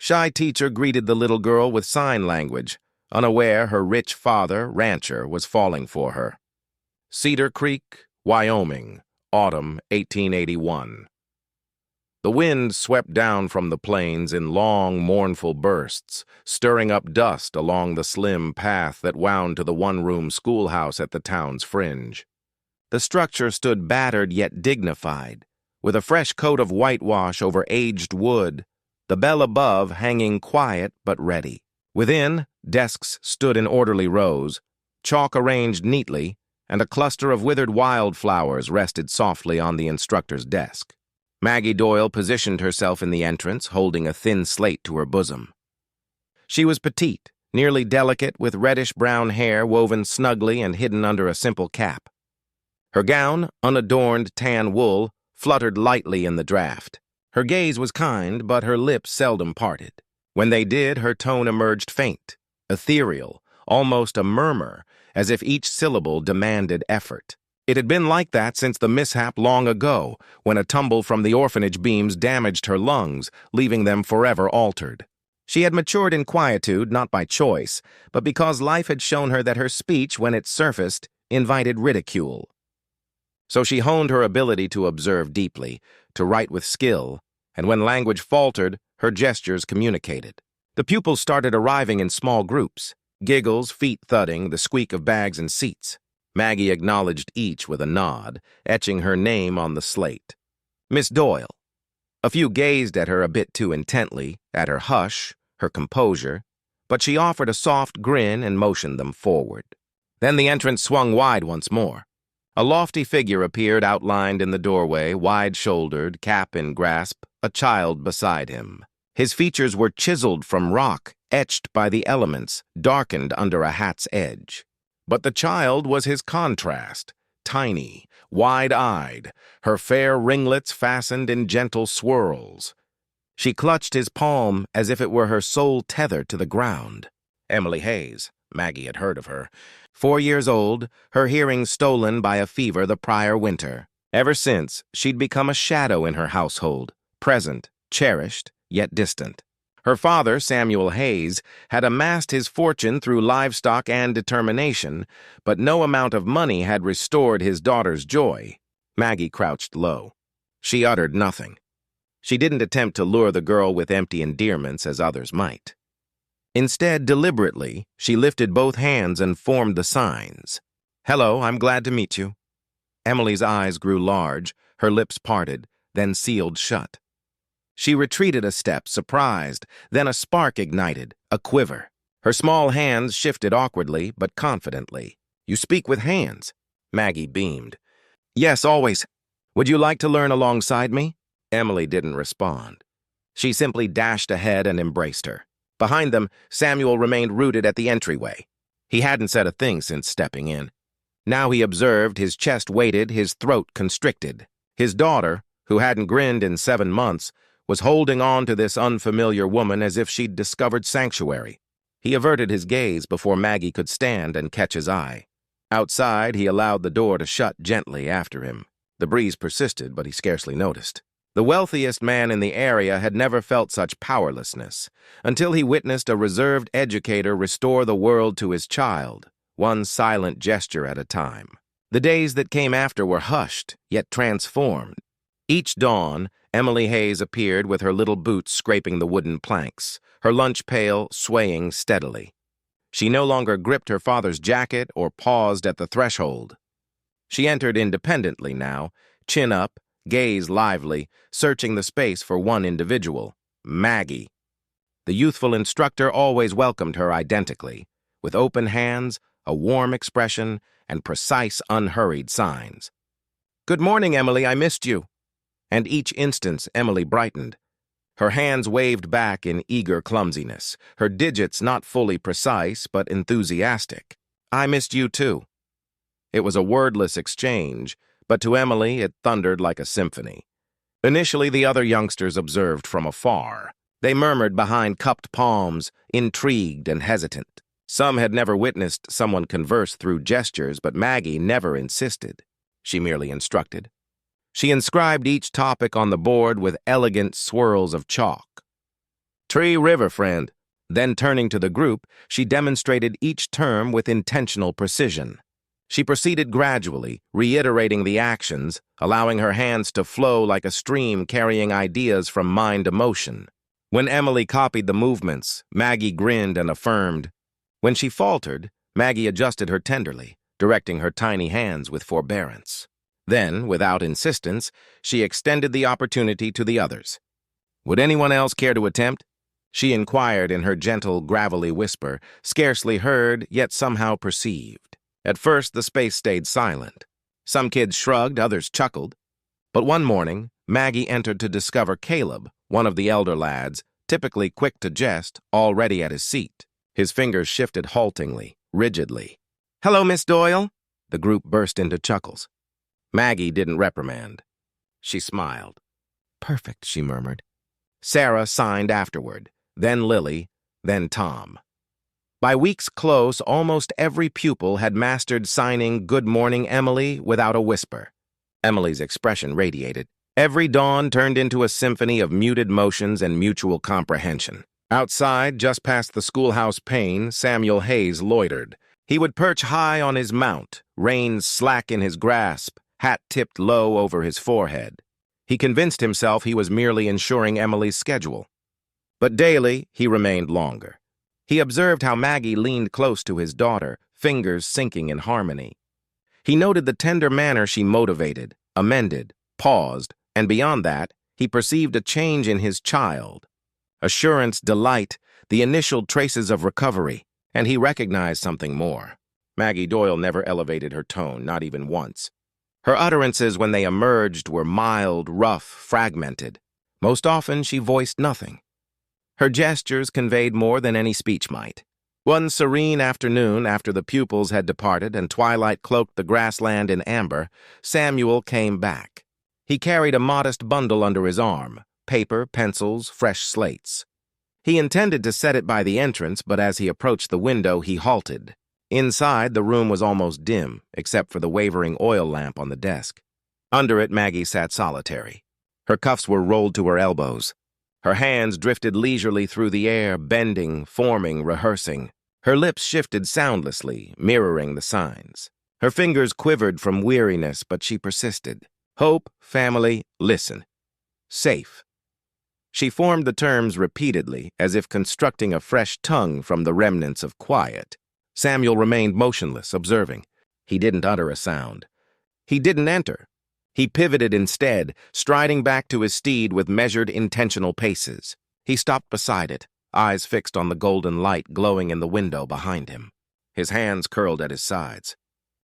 Shy teacher greeted the little girl with sign language, unaware her rich father, rancher, was falling for her. Cedar Creek, Wyoming, autumn 1881. The wind swept down from the plains in long, mournful bursts, stirring up dust along the slim path that wound to the one-room schoolhouse at the town's fringe. The structure stood battered yet dignified, with a fresh coat of whitewash over aged wood, the bell above hanging quiet but ready. Within, desks stood in orderly rows, chalk arranged neatly, and a cluster of withered wildflowers rested softly on the instructor's desk. Maggie Doyle positioned herself in the entrance, holding a thin slate to her bosom. She was petite, nearly delicate, with reddish-brown hair woven snugly and hidden under a simple cap. Her gown, unadorned tan wool, fluttered lightly in the draft. Her gaze was kind, but her lips seldom parted. When they did, her tone emerged faint, ethereal, almost a murmur, as if each syllable demanded effort. It had been like that since the mishap long ago, when a tumble from the orphanage beams damaged her lungs, leaving them forever altered. She had matured in quietude, not by choice, but because life had shown her that her speech, when it surfaced, invited ridicule. So she honed her ability to observe deeply, to write with skill, and when language faltered, her gestures communicated. The pupils started arriving in small groups, giggles, feet thudding, the squeak of bags and seats. Maggie acknowledged each with a nod, etching her name on the slate. Miss Doyle. A few gazed at her a bit too intently, at her hush, her composure, but she offered a soft grin and motioned them forward. Then the entrance swung wide once more. A lofty figure appeared outlined in the doorway, wide-shouldered, cap in grasp, a child beside him. His features were chiseled from rock, etched by the elements, darkened under a hat's edge. But the child was his contrast, tiny, wide-eyed, her fair ringlets fastened in gentle swirls. She clutched his palm as if it were her sole tether to the ground. Emily Hayes, Maggie had heard of her. 4 years old, her hearing stolen by a fever the prior winter. Ever since, she'd become a shadow in her household, present, cherished, yet distant. Her father, Samuel Hayes, had amassed his fortune through livestock and determination, but no amount of money had restored his daughter's joy. Maggie crouched low. She uttered nothing. She didn't attempt to lure the girl with empty endearments as others might. Instead, deliberately, she lifted both hands and formed the signs. "Hello, I'm glad to meet you." Emily's eyes grew large, her lips parted, then sealed shut. She retreated a step, surprised, then a spark ignited, a quiver. Her small hands shifted awkwardly, but confidently. "You speak with hands." Maggie beamed. "Yes, always. Would you like to learn alongside me?" Emily didn't respond. She simply dashed ahead and embraced her. Behind them, Samuel remained rooted at the entryway. He hadn't said a thing since stepping in. Now he observed, his chest weighted, his throat constricted. His daughter, who hadn't grinned in 7 months, was holding on to this unfamiliar woman as if she'd discovered sanctuary. He averted his gaze before Maggie could stand and catch his eye. Outside, he allowed the door to shut gently after him. The breeze persisted, but he scarcely noticed. The wealthiest man in the area had never felt such powerlessness, until he witnessed a reserved educator restore the world to his child, one silent gesture at a time. The days that came after were hushed, yet transformed. Each dawn, Emily Hayes appeared with her little boots scraping the wooden planks, her lunch pail swaying steadily. She no longer gripped her father's jacket or paused at the threshold. She entered independently now, chin up, gaze lively, searching the space for one individual, Maggie. The youthful instructor always welcomed her identically, with open hands, a warm expression, and precise, unhurried signs. "Good morning, Emily, I missed you." And each instance Emily brightened. Her hands waved back in eager clumsiness, her digits not fully precise but enthusiastic. "I missed you too." It was a wordless exchange, but to Emily it thundered like a symphony. Initially, the other youngsters observed from afar. They murmured behind cupped palms, intrigued and hesitant. Some had never witnessed someone converse through gestures, but Maggie never insisted. She merely instructed. She inscribed each topic on the board with elegant swirls of chalk. Tree River, friend. Then turning to the group, she demonstrated each term with intentional precision. She proceeded gradually, reiterating the actions, allowing her hands to flow like a stream carrying ideas from mind to motion. When Emily copied the movements, Maggie grinned and affirmed. When she faltered, Maggie adjusted her tenderly, directing her tiny hands with forbearance. Then, without insistence, she extended the opportunity to the others. Would anyone else care to attempt? She inquired in her gentle, gravelly whisper, scarcely heard, yet somehow perceived. At first, the space stayed silent. Some kids shrugged, others chuckled. But one morning, Maggie entered to discover Caleb, one of the elder lads, typically quick to jest, already at his seat. His fingers shifted haltingly, rigidly. "Hello, Miss Doyle." The group burst into chuckles. Maggie didn't reprimand. She smiled. "Perfect," she murmured. Sarah signed afterward, then Lily, then Tom. By week's close, almost every pupil had mastered signing "Good morning, Emily" without a whisper. Emily's expression radiated. Every dawn turned into a symphony of muted motions and mutual comprehension. Outside, just past the schoolhouse pane, Samuel Hayes loitered. He would perch high on his mount, reins slack in his grasp, hat tipped low over his forehead. He convinced himself he was merely ensuring Emily's schedule. But daily, he remained longer. He observed how Maggie leaned close to his daughter, fingers syncing in harmony. He noted the tender manner she motivated, amended, paused, and beyond that, he perceived a change in his child. Assurance, delight, the initial traces of recovery, and he recognized something more. Maggie Doyle never elevated her tone, not even once. Her utterances when they emerged were mild, rough, fragmented. Most often, she voiced nothing. Her gestures conveyed more than any speech might. One serene afternoon, after the pupils had departed and twilight cloaked the grassland in amber, Samuel came back. He carried a modest bundle under his arm, paper, pencils, fresh slates. He intended to set it by the entrance, but as he approached the window, he halted. Inside, the room was almost dim, except for the wavering oil lamp on the desk. Under it, Maggie sat solitary. Her cuffs were rolled to her elbows. Her hands drifted leisurely through the air, bending, forming, rehearsing. Her lips shifted soundlessly, mirroring the signs. Her fingers quivered from weariness, but she persisted. Hope, family, listen. Safe. She formed the terms repeatedly, as if constructing a fresh tongue from the remnants of quiet. Samuel remained motionless, observing. He didn't utter a sound. He didn't enter. He pivoted instead, striding back to his steed with measured, intentional paces. He stopped beside it, eyes fixed on the golden light glowing in the window behind him. His hands curled at his sides.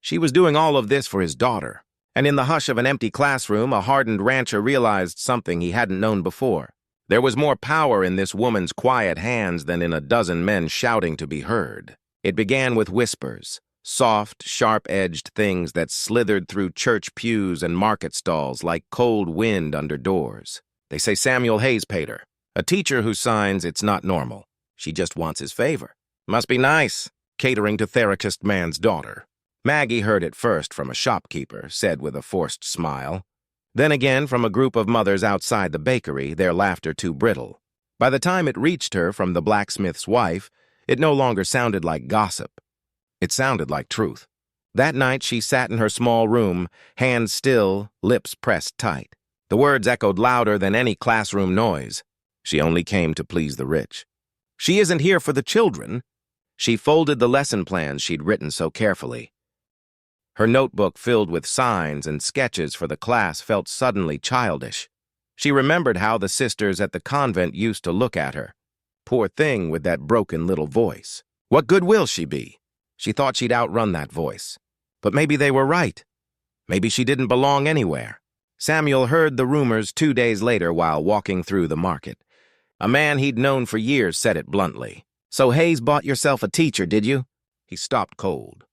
She was doing all of this for his daughter, and in the hush of an empty classroom, a hardened rancher realized something he hadn't known before. There was more power in this woman's quiet hands than in a dozen men shouting to be heard. It began with whispers. Soft, sharp-edged things that slithered through church pews and market stalls like cold wind under doors. They say Samuel Hayes paid her. A teacher who signs it's not normal. She just wants his favor. Must be nice, catering to therapist man's daughter. Maggie heard it first from a shopkeeper, said with a forced smile. Then again from a group of mothers outside the bakery, their laughter too brittle. By the time it reached her from the blacksmith's wife, it no longer sounded like gossip. It sounded like truth. That night she sat in her small room, hands still, lips pressed tight. The words echoed louder than any classroom noise. She only came to please the rich. She isn't here for the children. She folded the lesson plans she'd written so carefully. Her notebook filled with signs and sketches for the class felt suddenly childish. She remembered how the sisters at the convent used to look at her. Poor thing with that broken little voice. What good will she be? She thought she'd outrun that voice. But maybe they were right. Maybe she didn't belong anywhere. Samuel heard the rumors 2 days later while walking through the market. A man he'd known for years said it bluntly. "So Hayes bought yourself a teacher, did you?" He stopped cold.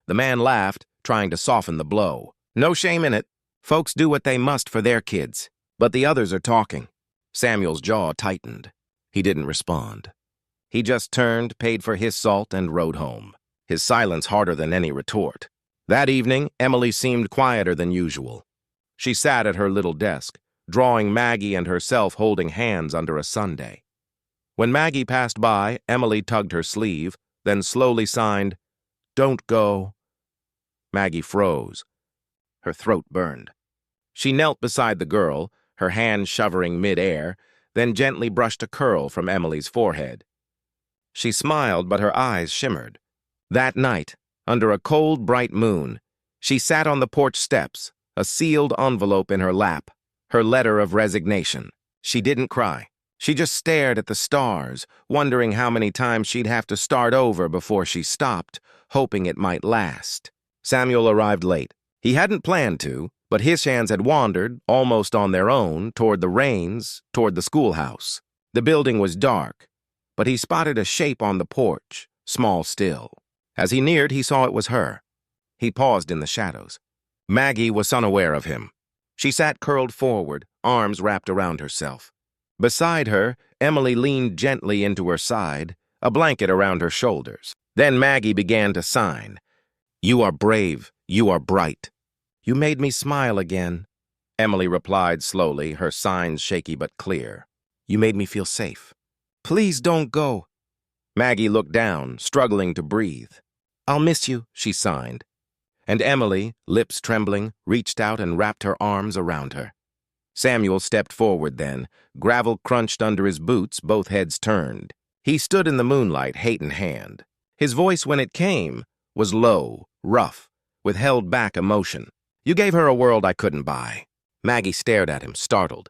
The man laughed, trying to soften the blow. "No shame in it. Folks do what they must for their kids. But the others are talking." Samuel's jaw tightened. He didn't respond. He just turned, paid for his salt, and rode home. His silence harder than any retort. That evening, Emily seemed quieter than usual. She sat at her little desk, drawing Maggie and herself holding hands under a sundae. When Maggie passed by, Emily tugged her sleeve, then slowly signed, "Don't go." Maggie froze. Her throat burned. She knelt beside the girl, her hand shovering mid-air, then gently brushed a curl from Emily's forehead. She smiled, but her eyes shimmered. That night, under a cold, bright moon, she sat on the porch steps, a sealed envelope in her lap, her letter of resignation. She didn't cry. She just stared at the stars, wondering how many times she'd have to start over before she stopped, hoping it might last. Samuel arrived late. He hadn't planned to, but his hands had wandered, almost on their own, toward the Rains, toward the schoolhouse. The building was dark, but he spotted a shape on the porch, small still. As he neared, he saw it was her. He paused in the shadows. Maggie was unaware of him. She sat curled forward, arms wrapped around herself. Beside her, Emily leaned gently into her side, a blanket around her shoulders. Then Maggie began to sign. "You are brave. You are bright." "You made me smile again," Emily replied slowly, her signs shaky but clear. "You made me feel safe." "Please don't go." Maggie looked down, struggling to breathe. "I'll miss you," she signed. And Emily, lips trembling, reached out and wrapped her arms around her. Samuel stepped forward then. Gravel crunched under his boots, both heads turned. He stood in the moonlight, hate in hand. His voice, when it came, was low, rough, with held-back emotion. "You gave her a world I couldn't buy." Maggie stared at him, startled.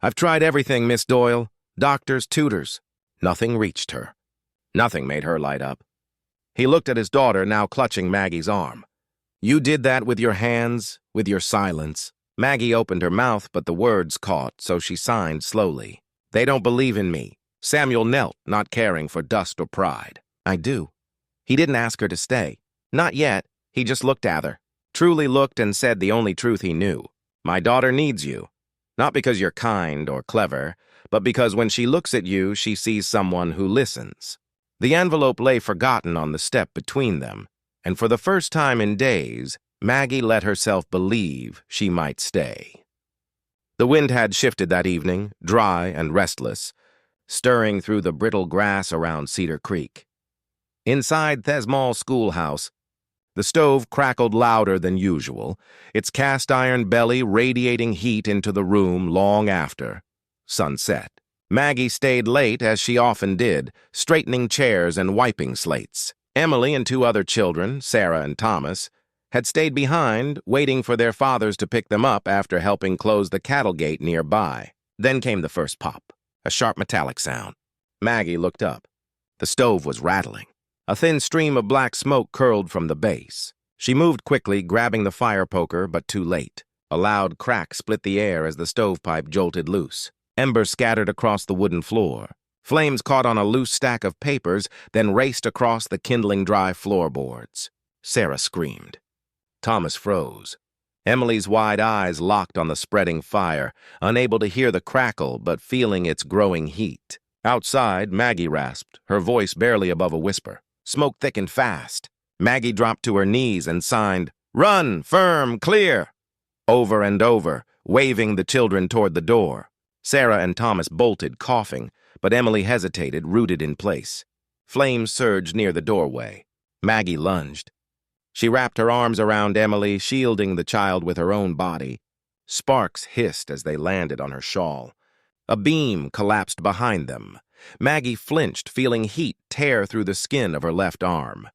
"I've tried everything, Miss Doyle. Doctors, tutors." Nothing reached her. Nothing made her light up. He looked at his daughter, now clutching Maggie's arm. "You did that with your hands, with your silence." Maggie opened her mouth, but the words caught, so she signed slowly. "They don't believe in me." Samuel knelt, not caring for dust or pride. "I do." He didn't ask her to stay. Not yet. He just looked at her. Truly looked and said the only truth he knew. "My daughter needs you. Not because you're kind or clever, but because when she looks at you, she sees someone who listens." The envelope lay forgotten on the step between them, and for the first time in days, Maggie let herself believe she might stay. The wind had shifted that evening, dry and restless, stirring through the brittle grass around Cedar Creek. Inside Thesmall's schoolhouse, the stove crackled louder than usual, its cast-iron belly radiating heat into the room long after sunset. Maggie stayed late, as she often did, straightening chairs and wiping slates. Emily and two other children, Sarah and Thomas, had stayed behind, waiting for their fathers to pick them up after helping close the cattle gate nearby. Then came the first pop, a sharp metallic sound. Maggie looked up. The stove was rattling. A thin stream of black smoke curled from the base. She moved quickly, grabbing the fire poker, but too late. A loud crack split the air as the stovepipe jolted loose. Embers scattered across the wooden floor. Flames caught on a loose stack of papers, then raced across the kindling dry floorboards. Sarah screamed. Thomas froze. Emily's wide eyes locked on the spreading fire, unable to hear the crackle but feeling its growing heat. Outside, Maggie rasped, her voice barely above a whisper. Smoke thickened fast. Maggie dropped to her knees and signed, "Run, firm, clear," over and over, waving the children toward the door. Sarah and Thomas bolted, coughing, but Emily hesitated, rooted in place. Flames surged near the doorway. Maggie lunged. She wrapped her arms around Emily, shielding the child with her own body. Sparks hissed as they landed on her shawl. A beam collapsed behind them. Maggie flinched, feeling heat tear through the skin of her left arm.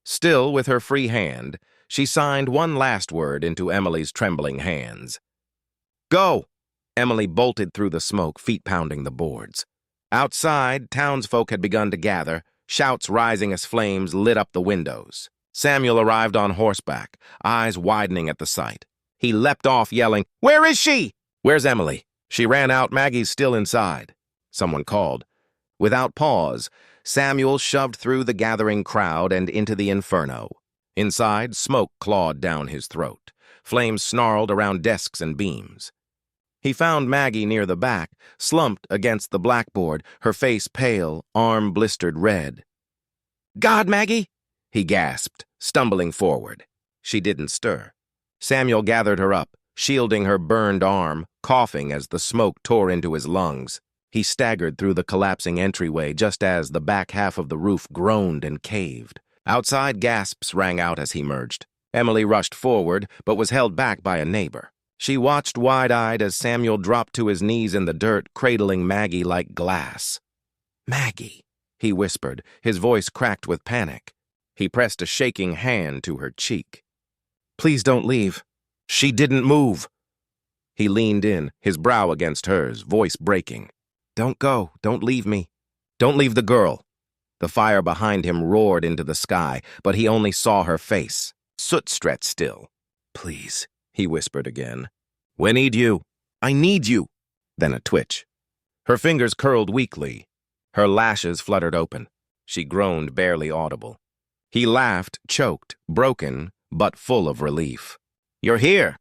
Still with her free hand, she signed one last word into Emily's trembling hands. "Go!" Emily bolted through the smoke, feet pounding the boards. Outside, townsfolk had begun to gather, shouts rising as flames lit up the windows. Samuel arrived on horseback, eyes widening at the sight. He leapt off, yelling, "Where is she?" "Where's Emily?" She ran out. Maggie's still inside. Someone called. Without pause, Samuel shoved through the gathering crowd and into the inferno. Inside, smoke clawed down his throat. Flames snarled around desks and beams. He found Maggie near the back, slumped against the blackboard, her face pale, arm blistered red. "God, Maggie!" he gasped, stumbling forward. She didn't stir. Samuel gathered her up, shielding her burned arm, coughing as the smoke tore into his lungs. He staggered through the collapsing entryway just as the back half of the roof groaned and caved. Outside, gasps rang out as he merged. Emily rushed forward, but was held back by a neighbor. She watched wide-eyed as Samuel dropped to his knees in the dirt, cradling Maggie like glass. "Maggie," he whispered, his voice cracked with panic. He pressed a shaking hand to her cheek. "Please don't leave." She didn't move. He leaned in, his brow against hers, voice breaking. "Don't go. Don't leave me. Don't leave the girl." The fire behind him roared into the sky, but he only saw her face, soot-stretched still. "Please," he whispered again. "We need you. I need you." Then a twitch. Her fingers curled weakly. Her lashes fluttered open. She groaned, barely audible. He laughed, choked, broken, but full of relief. "You're here."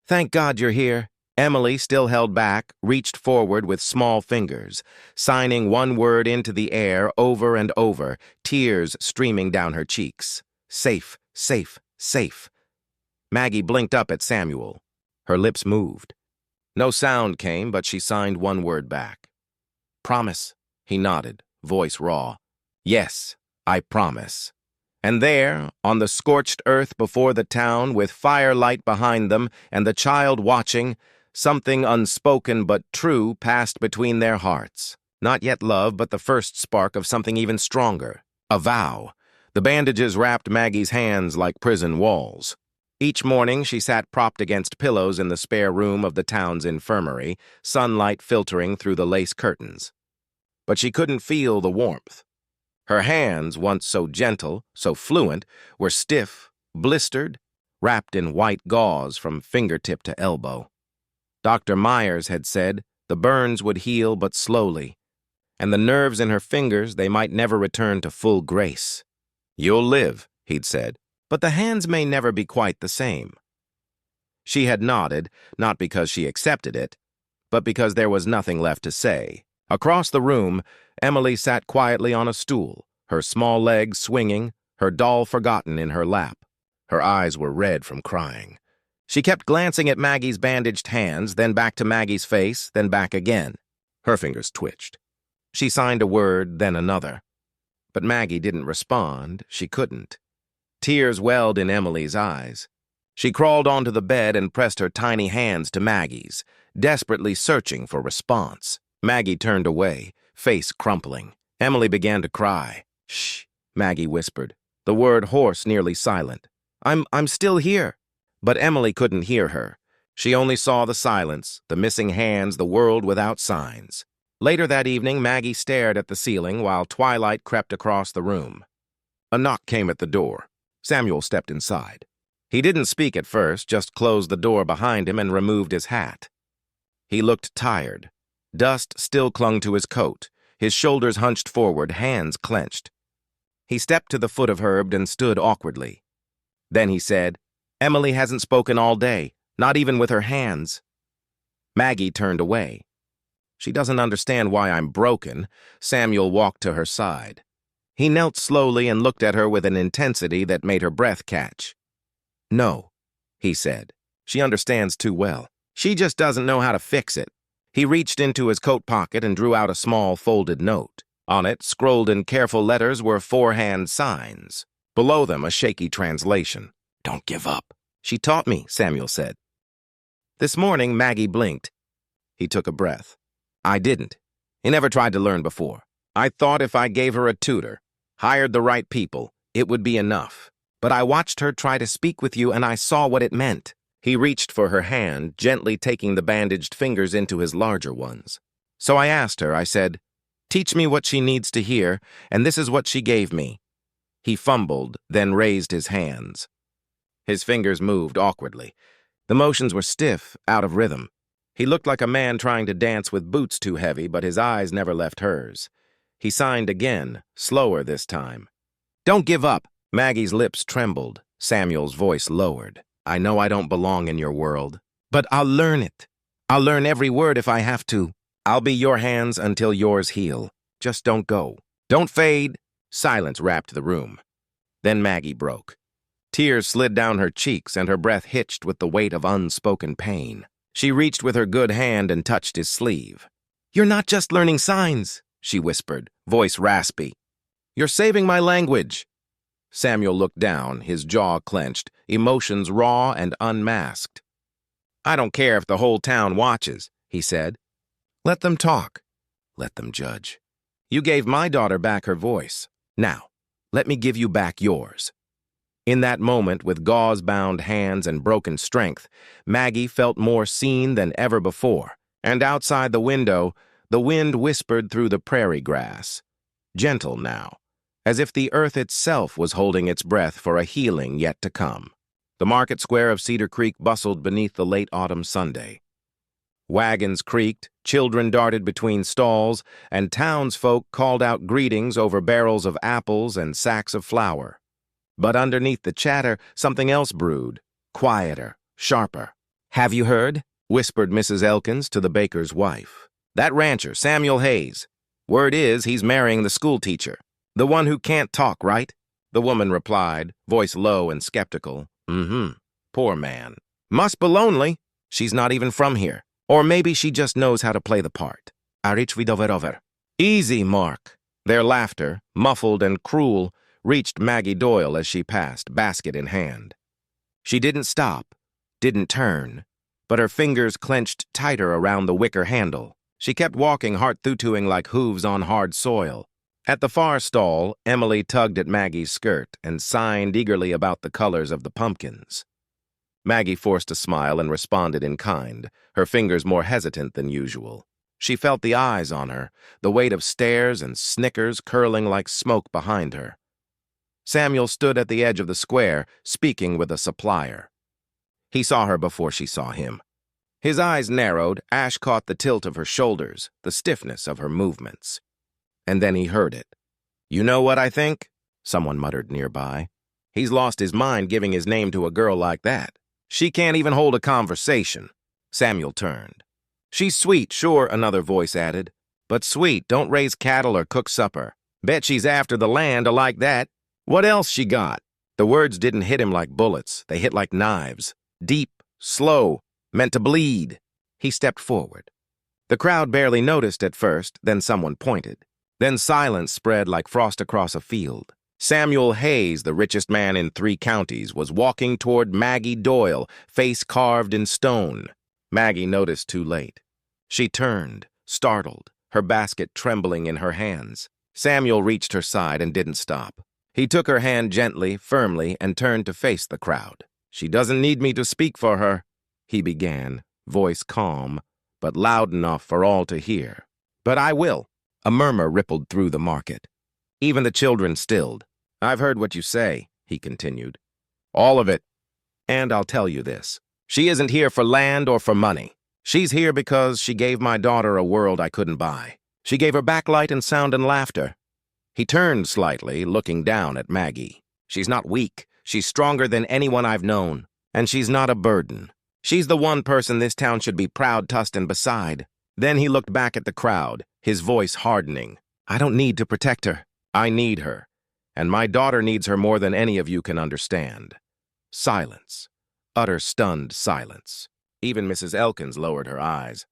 "Thank God you're here." Emily, still held back, reached forward with small fingers, signing one word into the air over and over, tears streaming down her cheeks. "Safe, safe, safe." Maggie blinked up at Samuel. Her lips moved. No sound came, but she signed one word back. "Promise." He nodded, voice raw. "Yes, I promise." And there, on the scorched earth before the town, with firelight behind them and the child watching, something unspoken but true passed between their hearts. Not yet love, but the first spark of something even stronger. A vow. The bandages wrapped Maggie's hands like prison walls. Each morning she sat propped against pillows in the spare room of the town's infirmary, sunlight filtering through the lace curtains. But she couldn't feel the warmth. Her hands, once so gentle, so fluent, were stiff, blistered, wrapped in white gauze from fingertip to elbow. Dr. Myers had said the burns would heal but slowly, and the nerves in her fingers, they might never return to full grace. "You'll live," he'd said, "but the hands may never be quite the same." She had nodded, not because she accepted it, but because there was nothing left to say. Across the room, Emily sat quietly on a stool, her small legs swinging, her doll forgotten in her lap. Her eyes were red from crying. She kept glancing at Maggie's bandaged hands, then back to Maggie's face, then back again. Her fingers twitched. She signed a word, then another. But Maggie didn't respond. She couldn't. Tears welled in Emily's eyes. She crawled onto the bed and pressed her tiny hands to Maggie's, desperately searching for response. Maggie turned away, face crumpling. Emily began to cry. "Shh," Maggie whispered, the word hoarse, nearly silent. I'm still here." But Emily couldn't hear her. She only saw the silence, the missing hands, the world without signs. Later that evening, Maggie stared at the ceiling while twilight crept across the room. A knock came at the door. Samuel stepped inside. He didn't speak at first, just closed the door behind him and removed his hat. He looked tired. Dust still clung to his coat, his shoulders hunched forward, hands clenched. He stepped to the foot of Herb and stood awkwardly. Then he said, "Emily hasn't spoken all day, not even with her hands." Maggie turned away. "She doesn't understand why I'm broken." Samuel walked to her side. He knelt slowly and looked at her with an intensity that made her breath catch. "No," he said. "She understands too well. She just doesn't know how to fix it." He reached into his coat pocket and drew out a small folded note. On it, scrolled in careful letters, were four-hand signs. Below them, a shaky translation. "Don't give up." "She taught me," Samuel said. This morning, Maggie blinked. He took a breath. "I didn't. He never tried to learn before. I thought if I gave her a tutor, hired the right people, it would be enough. But I watched her try to speak with you and I saw what it meant." He reached for her hand, gently taking the bandaged fingers into his larger ones. "So I asked her, I said, 'Teach me what she needs to hear,' and this is what she gave me." He fumbled, then raised his hands. His fingers moved awkwardly. The motions were stiff, out of rhythm. He looked like a man trying to dance with boots too heavy, but his eyes never left hers. He signed again, slower this time. "Don't give up." Maggie's lips trembled. Samuel's voice lowered. "I know I don't belong in your world, but I'll learn it. I'll learn every word if I have to. I'll be your hands until yours heal. Just don't go. Don't fade." Silence wrapped the room. Then Maggie broke. Tears slid down her cheeks and her breath hitched with the weight of unspoken pain. She reached with her good hand and touched his sleeve. You're not just learning signs, she whispered, voice raspy. You're saving my language. Samuel looked down, his jaw clenched, emotions raw and unmasked. I don't care if the whole town watches, he said. Let them talk. Let them judge. You gave my daughter back her voice. Now, let me give you back yours. In that moment, with gauze-bound hands and broken strength, Maggie felt more seen than ever before, and outside the window, the wind whispered through the prairie grass. Gentle now, as if the earth itself was holding its breath for a healing yet to come. The market square of Cedar Creek bustled beneath the late autumn Sunday. Wagons creaked, children darted between stalls, and townsfolk called out greetings over barrels of apples and sacks of flour. But underneath the chatter, something else brewed, quieter, sharper. Have you heard? Whispered Mrs. Elkins to the baker's wife. That rancher, Samuel Hayes. Word is he's marrying the schoolteacher. The one who can't talk, right? The woman replied, voice low and skeptical. Poor man. Must be lonely. She's not even from here. Or maybe she just knows how to play the part. Over. Easy, Mark. Their laughter, muffled and cruel, reached Maggie Doyle as she passed, basket in hand. She didn't stop, didn't turn, but her fingers clenched tighter around the wicker handle. She kept walking, heart tutuing like hooves on hard soil. At the far stall, Emily tugged at Maggie's skirt and signed eagerly about the colors of the pumpkins. Maggie forced a smile and responded in kind, her fingers more hesitant than usual. She felt the eyes on her, the weight of stares and snickers curling like smoke behind her. Samuel stood at the edge of the square, speaking with a supplier. He saw her before she saw him. His eyes narrowed, Ash caught the tilt of her shoulders, the stiffness of her movements. And then he heard it. You know what I think? Someone muttered nearby. He's lost his mind giving his name to a girl like that. She can't even hold a conversation. Samuel turned. She's sweet, sure, another voice added. But sweet, don't raise cattle or cook supper. Bet she's after the land or like that. What else she got? The words didn't hit him like bullets. They hit like knives. Deep, slow, meant to bleed. He stepped forward. The crowd barely noticed at first, then someone pointed. Then silence spread like frost across a field. Samuel Hayes, the richest man in 3 counties, was walking toward Maggie Doyle, face carved in stone. Maggie noticed too late. She turned, startled, her basket trembling in her hands. Samuel reached her side and didn't stop. He took her hand gently, firmly, and turned to face the crowd. She doesn't need me to speak for her, he began, voice calm, but loud enough for all to hear. But I will. A murmur rippled through the market. Even the children stilled. I've heard what you say, he continued. All of it. And I'll tell you this. She isn't here for land or for money. She's here because she gave my daughter a world I couldn't buy. She gave her backlight and sound and laughter. He turned slightly, looking down at Maggie. She's not weak. She's stronger than anyone I've known. And she's not a burden. She's the one person this town should be proud-tussed and beside. Then he looked back at the crowd, his voice hardening. I don't need to protect her. I need her. And my daughter needs her more than any of you can understand. Silence. Utter stunned silence. Even Mrs. Elkins lowered her eyes.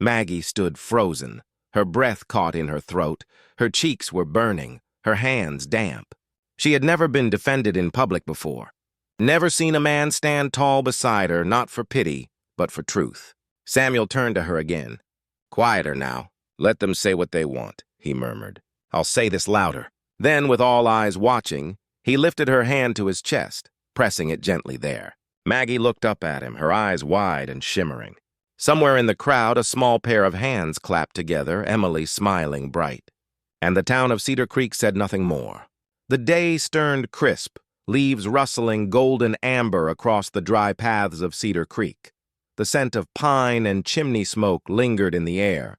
Maggie stood frozen, her breath caught in her throat, her cheeks were burning, her hands damp. She had never been defended in public before. Never seen a man stand tall beside her, not for pity, but for truth. Samuel turned to her again. Quieter now. Let them say what they want, he murmured. I'll say this louder. Then, with all eyes watching, he lifted her hand to his chest, pressing it gently there. Maggie looked up at him, her eyes wide and shimmering. Somewhere in the crowd, a small pair of hands clapped together, Emily smiling bright. And the town of Cedar Creek said nothing more. The day sturned crisp, leaves rustling golden amber across the dry paths of Cedar Creek. The scent of pine and chimney smoke lingered in the air.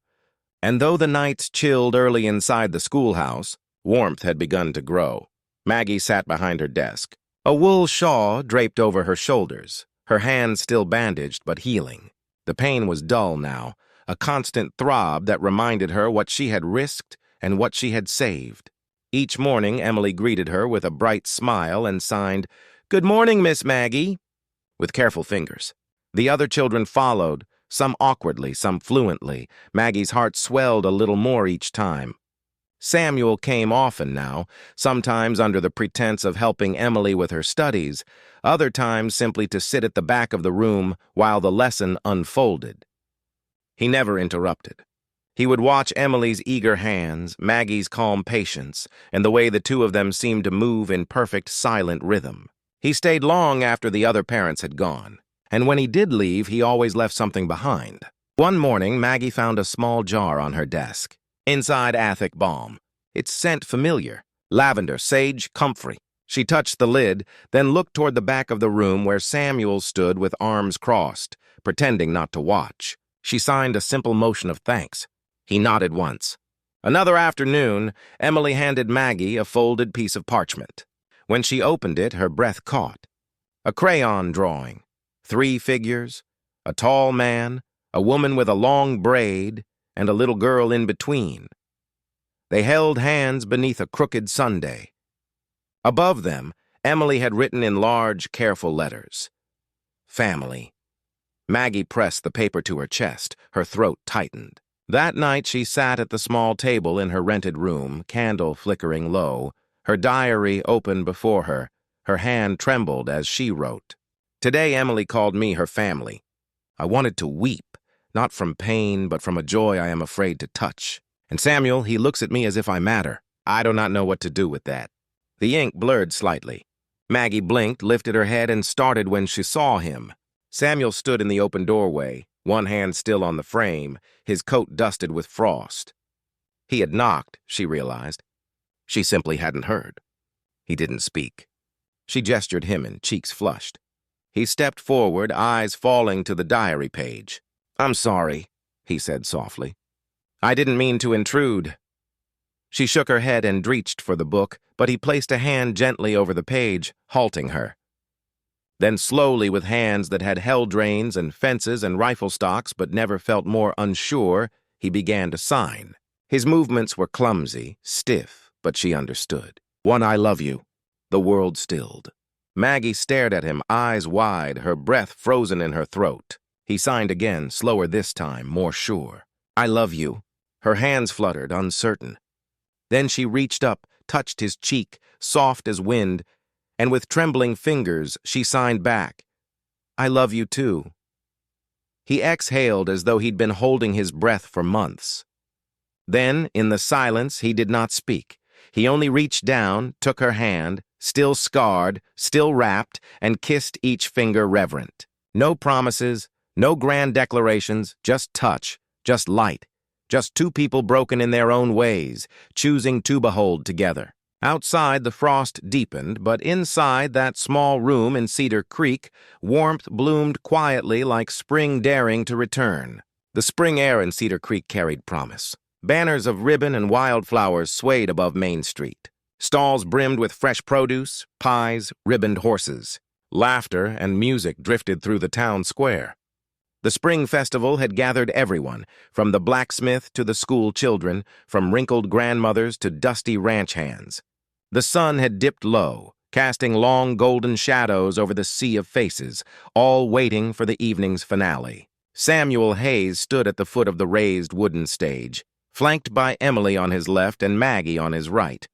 And though the nights chilled early inside the schoolhouse, warmth had begun to grow. Maggie sat behind her desk, a wool shawl draped over her shoulders, her hands still bandaged but healing. The pain was dull now, a constant throb that reminded her what she had risked and what she had saved. Each morning, Emily greeted her with a bright smile and signed, "Good morning, Miss Maggie," with careful fingers. The other children followed, some awkwardly, some fluently. Maggie's heart swelled a little more each time. Samuel came often now, sometimes under the pretense of helping Emily with her studies, other times simply to sit at the back of the room while the lesson unfolded. He never interrupted. He would watch Emily's eager hands, Maggie's calm patience, and the way the two of them seemed to move in perfect silent rhythm. He stayed long after the other parents had gone, and when he did leave, he always left something behind. One morning, Maggie found a small jar on her desk. Inside Athic balm. Its scent familiar. Lavender, sage, comfrey. She touched the lid, then looked toward the back of the room where Samuel stood with arms crossed, pretending not to watch. She signed a simple motion of thanks. He nodded once. Another afternoon, Emily handed Maggie a folded piece of parchment. When she opened it, her breath caught. A crayon drawing. 3 figures, a tall man, a woman with a long braid, and a little girl in between. They held hands beneath a crooked sundae. Above them, Emily had written in large, careful letters, "Family." Maggie pressed the paper to her chest. Her throat tightened. That night she sat at the small table in her rented room, candle flickering low, her diary open before her. Her hand trembled as she wrote. Today Emily called me her family. I wanted to weep. Not from pain, but from a joy I am afraid to touch. And Samuel, he looks at me as if I matter. I do not know what to do with that. The ink blurred slightly. Maggie blinked, lifted her head, and started when she saw him. Samuel stood in the open doorway, one hand still on the frame, his coat dusted with frost. He had knocked, she realized. She simply hadn't heard. He didn't speak. She gestured him in, cheeks flushed. He stepped forward, eyes falling to the diary page. "I'm sorry," he said softly. "I didn't mean to intrude." She shook her head and reached for the book, but he placed a hand gently over the page, halting her. Then slowly, with hands that had held reins and fences and rifle stocks but never felt more unsure, he began to sign. His movements were clumsy, stiff, but she understood. "One, I love you." The world stilled. Maggie stared at him, eyes wide, her breath frozen in her throat. He signed again, slower this time, more sure. "I love you." Her hands fluttered, uncertain. Then she reached up, touched his cheek, soft as wind, and with trembling fingers she signed back. "I love you too." He exhaled as though he'd been holding his breath for months. Then, in the silence, he did not speak. He only reached down, took her hand, still scarred, still wrapped, and kissed each finger reverent. No promises, no grand declarations, just touch, just light, just two people broken in their own ways, choosing to behold together. Outside, the frost deepened, but inside that small room in Cedar Creek, warmth bloomed quietly like spring daring to return. The spring air in Cedar Creek carried promise. Banners of ribbon and wildflowers swayed above Main Street. Stalls brimmed with fresh produce, pies, ribboned horses. Laughter and music drifted through the town square. The spring festival had gathered everyone, from the blacksmith to the school children, from wrinkled grandmothers to dusty ranch hands. The sun had dipped low, casting long golden shadows over the sea of faces, all waiting for the evening's finale. Samuel Hayes stood at the foot of the raised wooden stage, flanked by Emily on his left and Maggie on his right.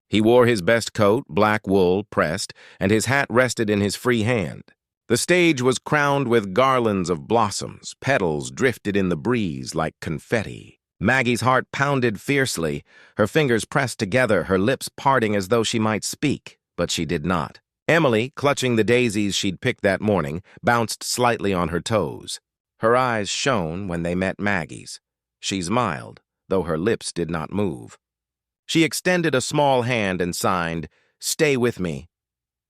He wore his best coat, black wool, pressed, and his hat rested in his free hand. The stage was crowned with garlands of blossoms, petals drifted in the breeze like confetti. Maggie's heart pounded fiercely, her fingers pressed together, her lips parting as though she might speak, but she did not. Emily, clutching the daisies she'd picked that morning, bounced slightly on her toes. Her eyes shone when they met Maggie's. She smiled, though her lips did not move. She extended a small hand and signed, "Stay with me."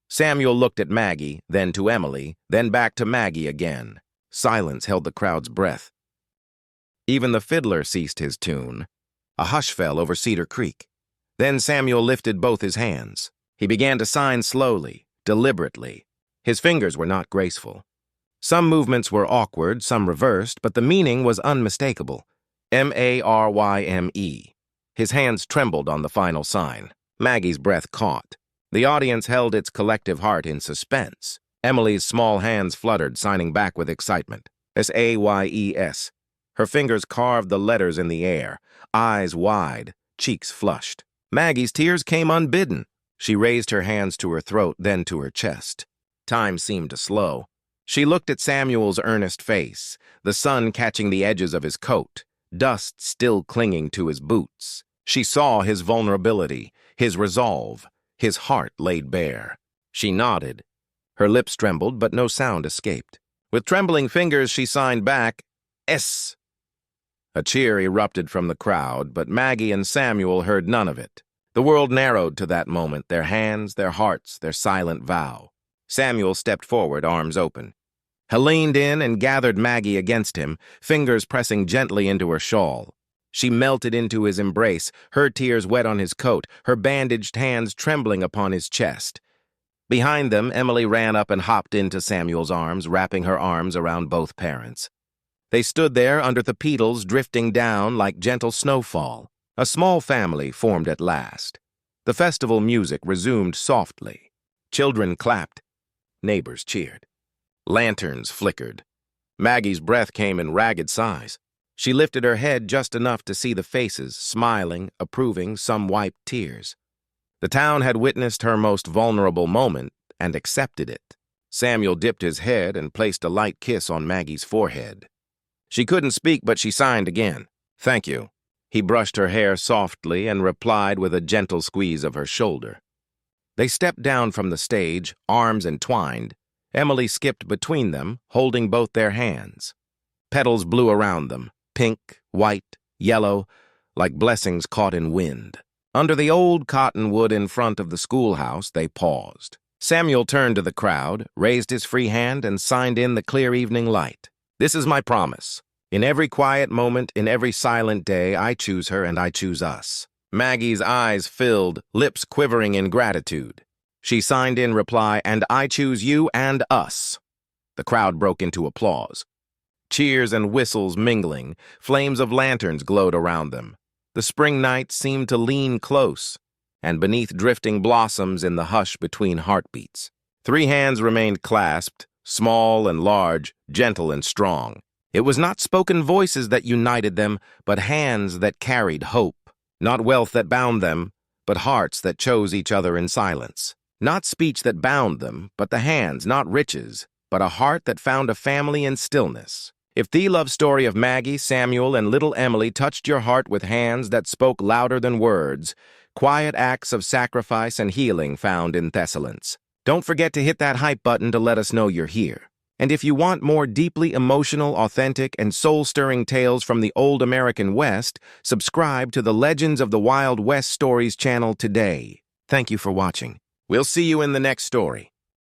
Samuel looked at Maggie, then to Emily, then back to Maggie again. Silence held the crowd's breath. Even the fiddler ceased his tune. A hush fell over Cedar Creek. Then Samuel lifted both his hands. He began to sign slowly, deliberately. His fingers were not graceful. Some movements were awkward, some reversed, but the meaning was unmistakable. M-A-R-Y-M-E. His hands trembled on the final sign. Maggie's breath caught. The audience held its collective heart in suspense. Emily's small hands fluttered, signing back with excitement. S-A-Y-E-S. Her fingers carved the letters in the air, eyes wide, cheeks flushed. Maggie's tears came unbidden. She raised her hands to her throat, then to her chest. Time seemed to slow. She looked at Samuel's earnest face, the sun catching the edges of his coat, dust still clinging to his boots. She saw his vulnerability, his resolve, his heart laid bare. She nodded. Her lips trembled, but no sound escaped. With trembling fingers, she signed back, "S." A cheer erupted from the crowd, but Maggie and Samuel heard none of it. The world narrowed to that moment, their hands, their hearts, their silent vow. Samuel stepped forward, arms open. He leaned in and gathered Maggie against him, fingers pressing gently into her shawl. She melted into his embrace, her tears wet on his coat, her bandaged hands trembling upon his chest. Behind them, Emily ran up and hopped into Samuel's arms, wrapping her arms around both parents. They stood there under the petals drifting down like gentle snowfall. A small family formed at last. The festival music resumed softly. Children clapped. Neighbors cheered. Lanterns flickered. Maggie's breath came in ragged sighs. She lifted her head just enough to see the faces, smiling, approving, some wiped tears. The town had witnessed her most vulnerable moment and accepted it. Samuel dipped his head and placed a light kiss on Maggie's forehead. She couldn't speak, but she signed again. "Thank you." He brushed her hair softly and replied with a gentle squeeze of her shoulder. They stepped down from the stage, arms entwined. Emily skipped between them, holding both their hands. Petals blew around them, pink, white, yellow, like blessings caught in wind. Under the old cottonwood in front of the schoolhouse, they paused. Samuel turned to the crowd, raised his free hand, and signed in the clear evening light. "This is my promise. In every quiet moment, in every silent day, I choose her and I choose us." Maggie's eyes filled, lips quivering in gratitude. She signed in reply, "And I choose you and us." The crowd broke into applause. Cheers and whistles mingling, flames of lanterns glowed around them. The spring night seemed to lean close, and beneath drifting blossoms in the hush between heartbeats. 3 hands remained clasped, small and large, gentle and strong. It was not spoken voices that united them, but hands that carried hope. Not wealth that bound them, but hearts that chose each other in silence. Not speech that bound them, but the hands, not riches, but a heart that found a family in stillness. If the love story of Maggie, Samuel, and little Emily touched your heart with hands that spoke louder than words, quiet acts of sacrifice and healing found in Thessalon's. Don't forget to hit that hype button to let us know you're here. And if you want more deeply emotional, authentic, and soul-stirring tales from the old American West, subscribe to the Legends of the Wild West Stories channel today. Thank you for watching. We'll see you in the next story.